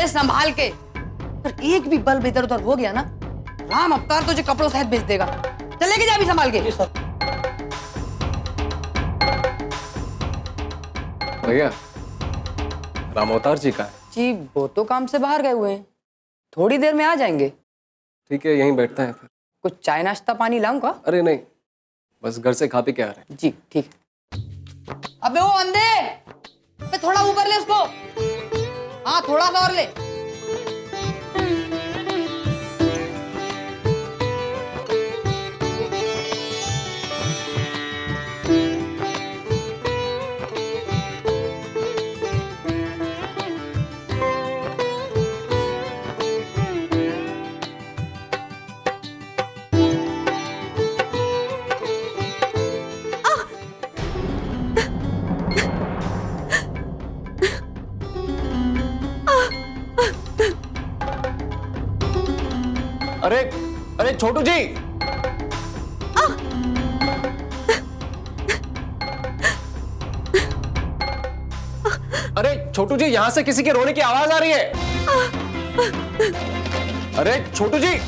ले संभाल के। अगर एक भी बल्ब इधर उधर हो गया ना, राम अवतार तुझे कपड़ों सहित भेज देगा। चले के जा भी संभाल के। भैया, राम अवतार जी कहाँ है? जी वो तो काम से बाहर गए हुए हैं, थोड़ी देर में आ जाएंगे। ठीक है, यहीं बैठते हैं फिर। कुछ चाय नाश्ता पानी लाऊं का? अरे नहीं, बस घर से खा पी के आ रहे हैं। जी ठीक है। अबे वो अंधे, अबे थोड़ा ऊपर ले उसको। हाँ थोड़ा सा और ले। अरे अरे छोटू जी, अरे छोटू जी, यहां से किसी के रोने की आवाज आ रही है। अरे छोटू जी,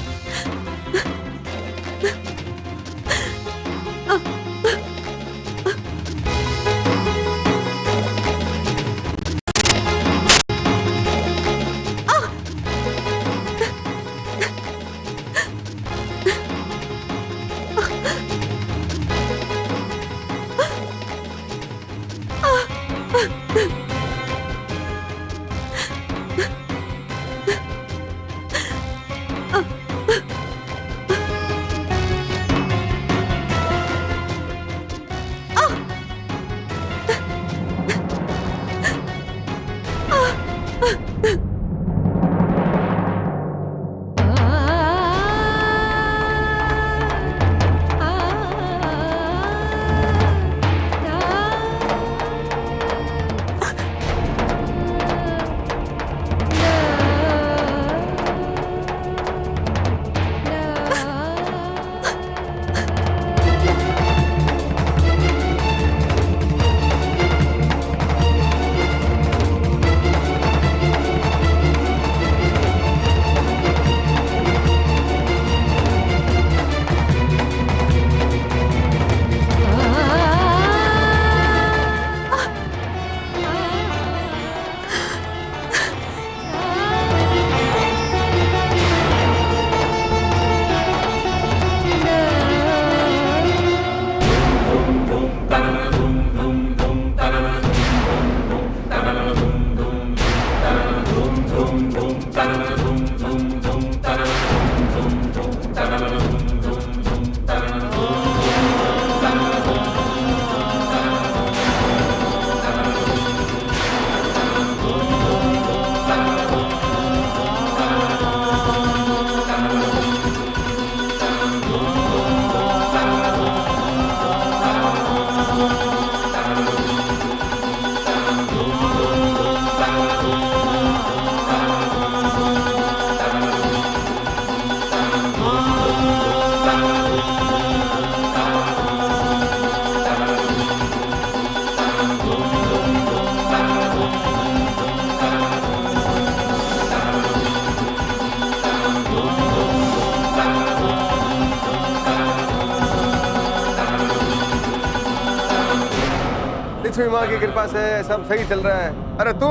लक्ष्मी माँ की कृपा से सब सही चल रहा है। अरे तू?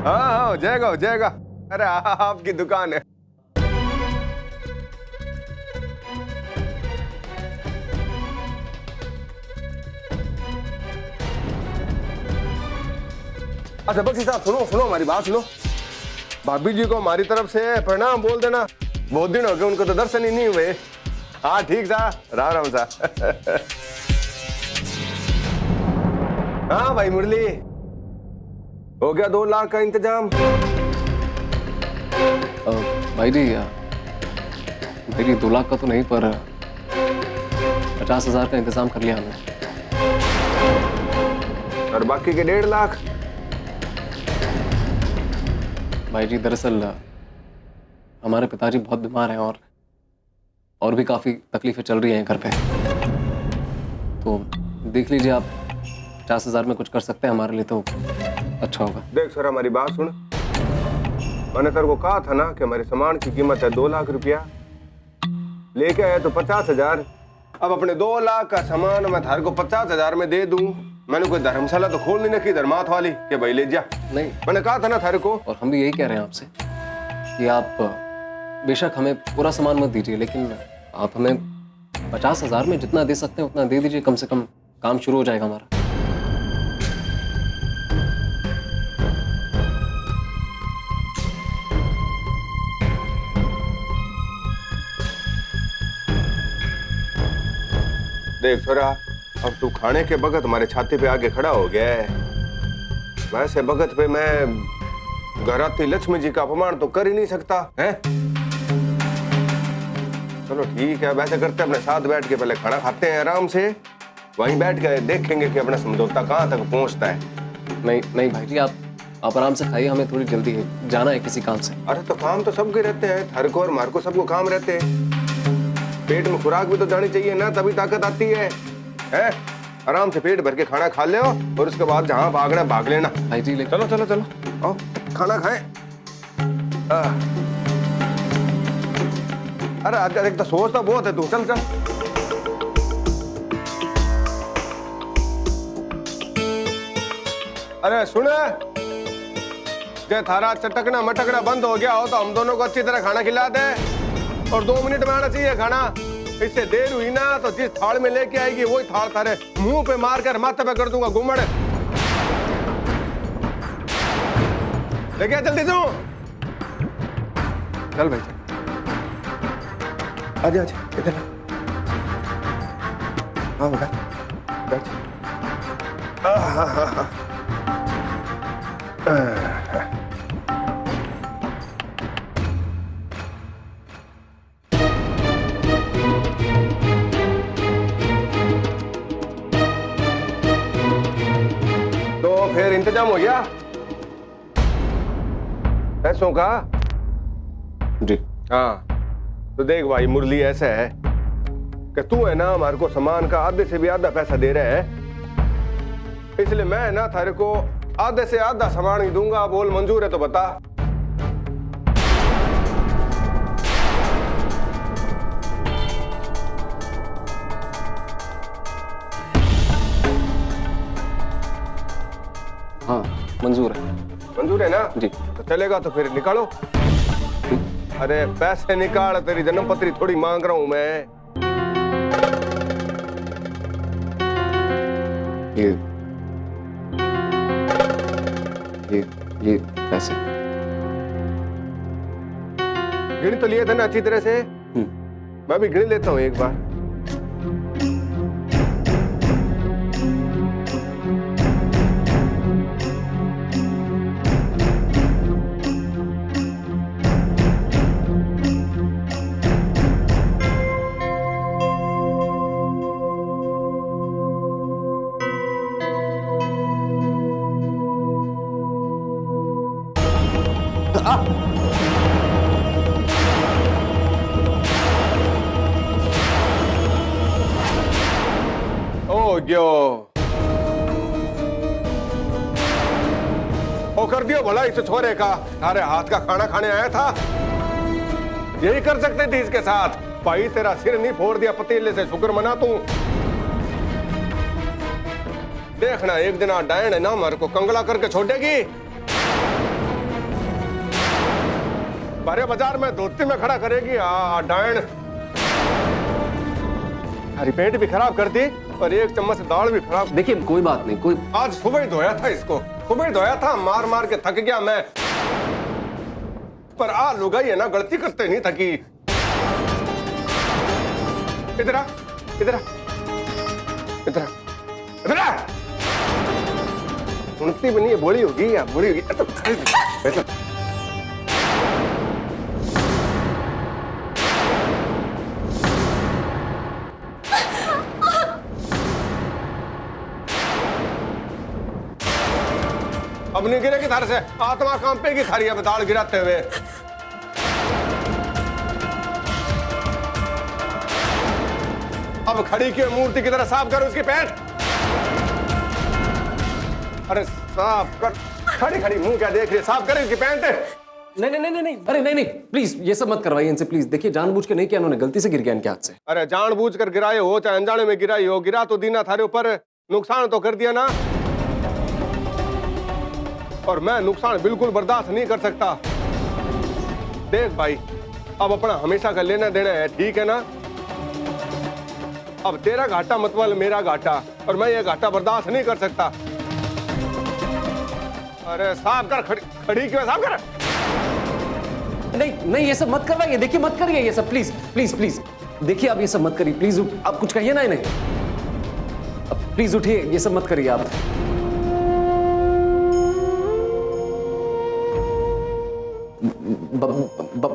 हाँ हाँ, हो जाएगा। अरे आपकी दुकान है। अच्छा बख्शी साहब, सुनो हमारी बात सुनो। भाभी जी को हमारी तरफ से प्रणाम बोल देना। बहुत दिन हो गए उनको तो दर्शन ही नहीं हुए। हाँ ठीक सा, राम राम सा। हाँ भाई मुरली, हो गया 2 लाख का इंतजाम? भाई जी, मेरी 2 लाख का तो नहीं, पर 50,000 का इंतजाम कर लिया हमने। और बाकी के 1.5 लाख? भाई जी, दरअसल हमारे पिताजी बहुत बीमार हैं और भी काफ़ी तकलीफें चल रही हैं घर पे। तो देख लीजिए आप, 50,000 में कुछ कर सकते हैं हमारे लिए तो अच्छा होगा। देख सर, हमारी बात सुन। मैंने तेरे को कहा था ना कि हमारे सामान की कीमत है 2 लाख रुपया, लेके आया तो 50,000। अब अपने 2 लाख का सामान मैं थारे को 50,000 में दे दूं? मैंने कोई धर्मशाला तो खोल नहीं रखी धर्मात वाली कि भाई ले जा। नहीं, मैंने कहा था ना थारे को। और हम भी यही कह रहे हैं आपसे कि आप बेशक हमें पूरा सामान मत दीजिए, लेकिन आप हमें 50,000 में जितना दे सकते हैं उतना दे दीजिए, कम से कम काम शुरू हो जाएगा हमारा। देख छोरा, अब तू खाने के बगत हमारे छाती पे आगे खड़ा हो गया है। वैसे बगत पे मैं घराती लक्ष्मी जी का अपमान तो कर ही नहीं सकता है। चलो ठीक है, वैसे करते अपने साथ बैठ के पहले खाना खाते हैं आराम से, वहीं बैठ के देखेंगे कि अपना समझौता कहाँ तक पहुँचता है। नहीं नहीं भाई जी, आप आराम से खाइए, हमें थोड़ी जल्दी है, जाना है किसी काम से। अरे तो काम तो सबके रहते हैं, थारे को और मारे को सबको काम रहते हैं। पेट में खुराक भी तो जानी चाहिए ना, तभी ताकत आती है। आराम से पेट भर के खाना खा ले और उसके बाद जहां भागना भाग लेना। भाई जी चलो चलो चलो आओ खाना खाएं। अरे आज एक तो सोचता बहुत है तू, चल चल। अरे सुन, थारा चटकना मटकना बंद हो गया हो तो हम दोनों को अच्छी तरह खाना खिला दे, और 2 मिनट में आना चाहिए खाना। इससे देर हुई ना तो जिस थाल में लेके आएगी वही थाल थारे मुंह पे मार कर माथे पे कर दूंगा घुमड़। लेके जल्दी से। चल भाई चल, आजा आजा इधर हाँ बेटा बैठ। फिर इंतजाम हो गया पैसों का? जी हाँ, तो देख भाई मुरली ऐसा है कि तू है ना हमारे को सामान का आधे से भी आधा पैसा दे रहा है, इसलिए मैं ना थारे को आधे से आधा सामान ही दूंगा। बोल मंजूर है तो बता। हाँ मंजूर है। मंजूर है ना जी। तो चलेगा तो फिर निकालो। अरे पैसे निकाल, तेरी जन्म पत्री थोड़ी मांग रहा हूं मैं। ये पैसे गिन तो लिए थे ना अच्छी तरह से? मैं भी गिन लेता हूँ एक बार। ओ कर दियो भला इस छोरे का, तारे हाथ का खाना खाने आया था। यही कर सकते थे इसके साथ। भाई तेरा सिर नहीं फोड़ दिया पतीले से, शुक्र मना तू। देखना एक दिन डायन है ना हमारे को कंगला करके छोड़ेगी। बारे बाजार में धोती में खड़ा करेगी डायन। हरी पेट भी खराब कर दी और 1 चम्मच दाल भी खराब। देखिए कोई बात नहीं, कोई आज सुबह ही धोया था इसको, सुबह ही धोया था, मार मार के थक गया मैं। पर आ लुगाई है ना गलती करते नहीं थकी। इधर आ इधर आ इधर आ इधर आ। सुनती भी नहीं है, बूढ़ी होगी या बूढ़ी होगी तो बैठो। अब नहीं गिरेगी थारे से, आत्मा कांपेगी थारी अब दाल गिराते हुए। अब खड़ी की मूर्ति की तरह साफ कर उसकी पैंट। अरे साफ कर, खड़ी खड़ी मुंह क्या देख रही है, साफ कर इसकी पैंट। नहीं नहीं नहीं नहीं, अरे नहीं नहीं, प्लीज ये सब मत करवाइए इनसे, प्लीज। देखिए जानबूझ के नहीं किया, उन्होंने गलती से गिर गया इनके हाथ से। अरे जानबूझ कर गिराए हो चाहे अनजाने में गिराई हो, गिरा तो दीना थारे ऊपर, नुकसान तो कर दिया ना। और मैं नुकसान बिल्कुल बर्दाश्त नहीं कर सकता। देख भाई, अब अपना हमेशा का लेना देना है, ठीक है ना। अब तेरा घाटा मतलब मेरा घाटा, और मैं ये घाटा बर्दाश्त नहीं कर सकता। अरे साफ कर, खड़ी क्यों है? साफ कर। नहीं नहीं, ये सब मत करवाइए, देखिए मत करिए ये सब, प्लीज प्लीज प्लीज। देखिए आप ये सब मत करिए प्लीज, आप कुछ कहिए ना इन्हें। अब प्लीज उठिए, ये सब मत करिए आप।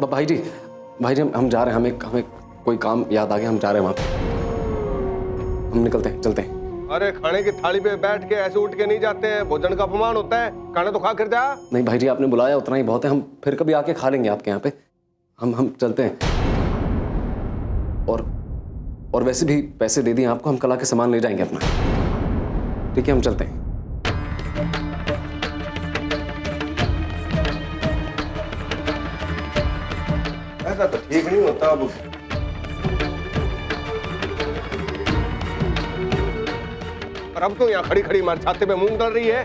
भाई जी हम जा रहे हैं, हमें कोई काम याद आ गया, हम जा रहे हैं वहां पे। हम निकलते हैं, चलते हैं। अरे खाने की थाली पे बैठ के ऐसे उठ के नहीं जाते हैं, भोजन का अपमान होता है, खाना तो खा कर जा। नहीं भाई जी, आपने बुलाया उतना ही बहुत है, हम फिर कभी आके खा लेंगे आपके यहाँ पे। हम चलते हैं। और वैसे भी पैसे दे दिए आपको, हम कल आके सामान ले जाएंगे अपना। ठीक है, हम चलते हैं। ऐसा तो ठीक नहीं होता। अब और अब तो यहाँ खड़ी खड़ी मार छाते पे मूंग डल रही है।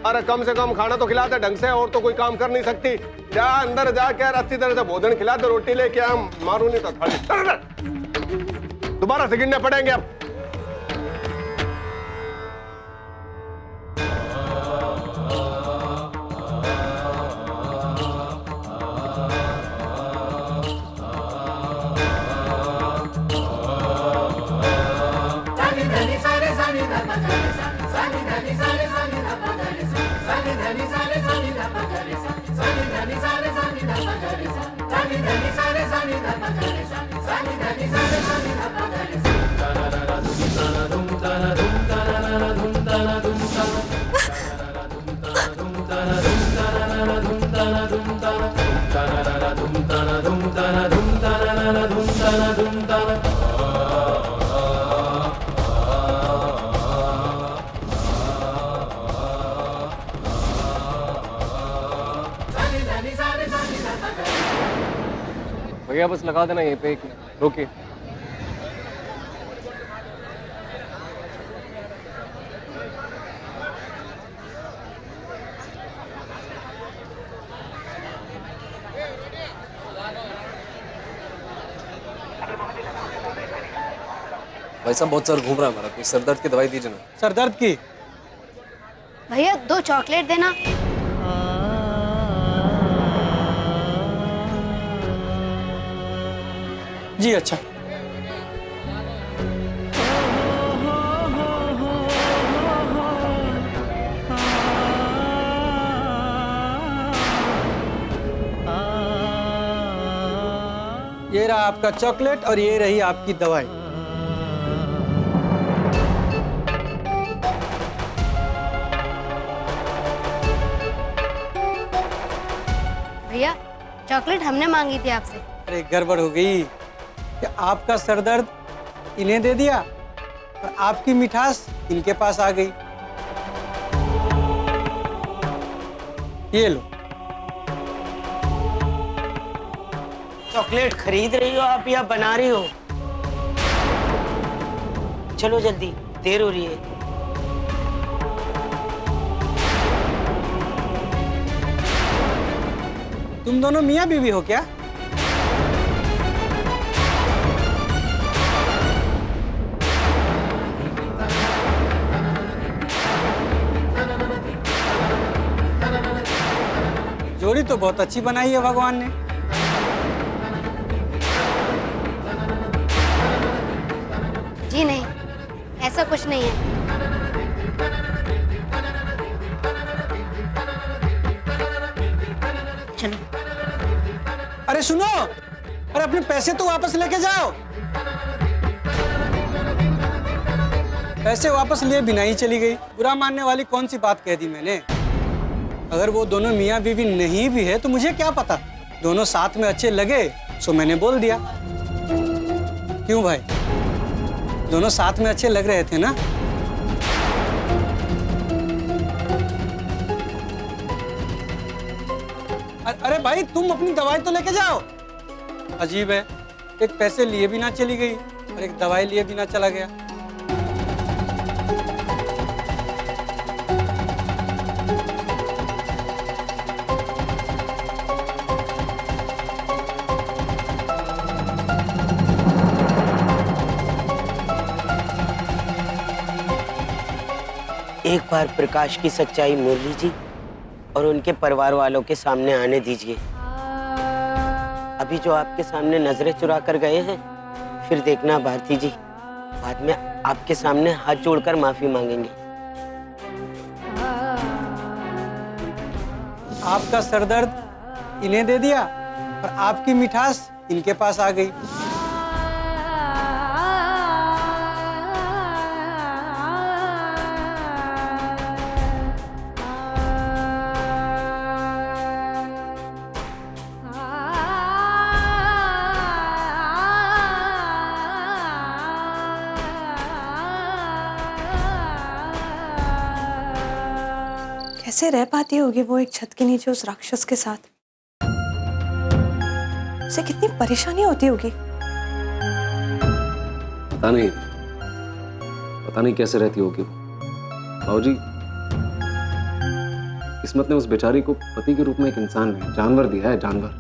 अरे कम से कम खाना तो खिला दे ढंग से, और तो कोई काम कर नहीं सकती। जा अंदर जाके अच्छी तरह से भोजन खिला दे, रोटी लेके आ, मारू नहीं तो थाली दोबारा से गिनने पड़ेंगे अब। भैया बस लगा देना यहीं पे, एक मिनट रोकिए। भाई साहब बहुत सर घूम रहा है हमारा, कोई सर दर्द की दवाई दीजिए ना। सर दर्द की? भैया 2 चॉकलेट देना। जी अच्छा। ये रहा आपका चॉकलेट और ये रही आपकी दवाई। भैया चॉकलेट हमने मांगी थी आपसे। अरे गड़बड़ हो गई कि आपका सर दर्द इन्हें दे दिया और आपकी मिठास इनके पास आ गई। ये लो। चॉकलेट खरीद रही हो आप या बना रही हो? चलो जल्दी, देर हो रही है। तुम दोनों मियाँ बीवी हो क्या? जोड़ी तो बहुत अच्छी बनाई है भगवान ने। जी नहीं, ऐसा कुछ नहीं है। चलो। अरे सुनो, अरे अपने पैसे तो वापस लेके जाओ। पैसे वापस लिए बिना ही चली गई। बुरा मानने वाली कौन सी बात कह दी मैंने? अगर वो दोनों मियाँ बीवी नहीं भी है तो मुझे क्या पता, दोनों साथ में अच्छे लगे सो मैंने बोल दिया। क्यों भाई, दोनों साथ में अच्छे लग रहे थे ना? अरे भाई तुम अपनी दवाई तो लेके जाओ। अजीब है, एक पैसे लिए बिना चली गई और एक दवाई लिए बिना चला गया। एक बार प्रकाश की सच्चाई मुरली जी और उनके परिवार वालों के सामने आने दीजिए। अभी जो आपके सामने नजरें चुरा कर गए हैं, फिर देखना भारती जी, बाद में आपके सामने हाथ जोड़कर माफी मांगेंगे। आपका सरदर्द इन्हें दे दिया और आपकी मिठास इनके पास आ गई। कैसे रह पाती होगी वो एक छत के नीचे उस राक्षस के साथ? उसे कितनी परेशानी होती होगी। पता नहीं कैसे रहती होगी वो। बाबूजी, किस्मत ने उस बेचारी को पति के रूप में एक इंसान नहीं, जानवर दिया है, जानवर।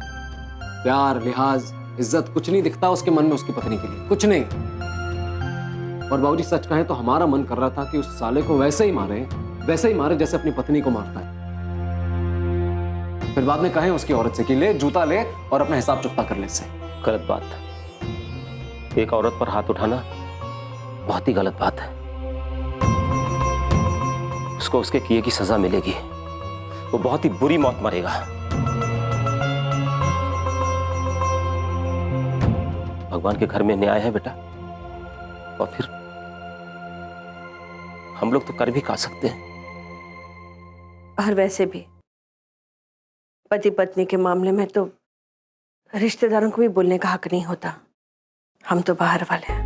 प्यार, लिहाज, इज्जत कुछ नहीं दिखता उसके मन में उसकी पत्नी के लिए, कुछ नहीं। और बाबूजी सच कहें तो हमारा मन कर रहा था कि उस साले को वैसे ही मारे जैसे अपनी पत्नी को मारता है। फिर बाद में कहें उसकी औरत से कि ले जूता ले और अपना हिसाब चुकता कर ले इससे। गलत बात। एक औरत पर हाथ उठाना बहुत ही गलत बात है। उसको उसके किए की सजा मिलेगी। वो बहुत ही बुरी मौत मरेगा। भगवान के घर में न्याय है बेटा। और फिर हम लोग तो कर भी खा सकते हैं। और वैसे भी पति पत्नी के मामले में तो रिश्तेदारों को भी बोलने का हक नहीं होता। हम तो बाहर वाले हैं।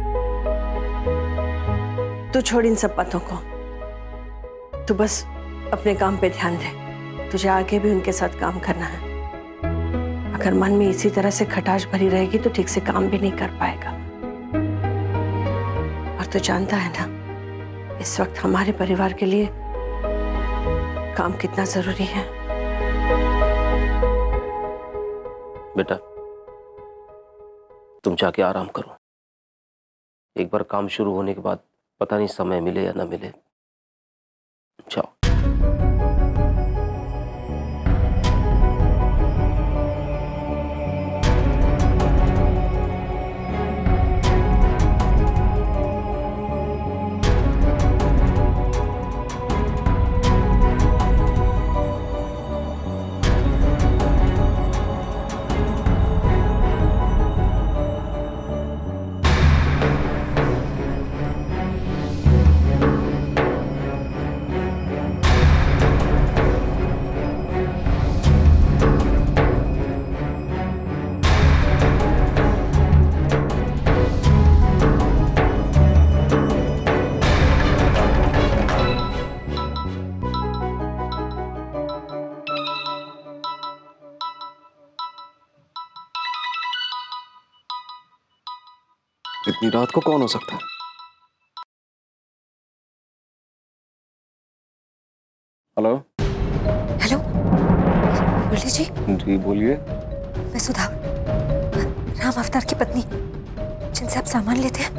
तू छोड़ इन सब बातों को। तू बस अपने काम पे ध्यान दे। तुझे आगे भी उनके साथ काम करना है। अगर मन में इसी तरह से खटाश भरी रहेगी तो ठीक से काम भी नहीं कर पाएगा। और तू जानता है ना, इस वक्त हमारे परिवार के लिए काम कितना जरूरी है। बेटा तुम जाके आराम करो। एक बार काम शुरू होने के बाद पता नहीं समय मिले या ना मिले। जाओ। इतनी रात को कौन हो सकता है? हेलो। हेलो मुरली जी। जी बोलिए। मैं सुधा, राम अवतार की पत्नी, जिनसे आप सामान लेते हैं।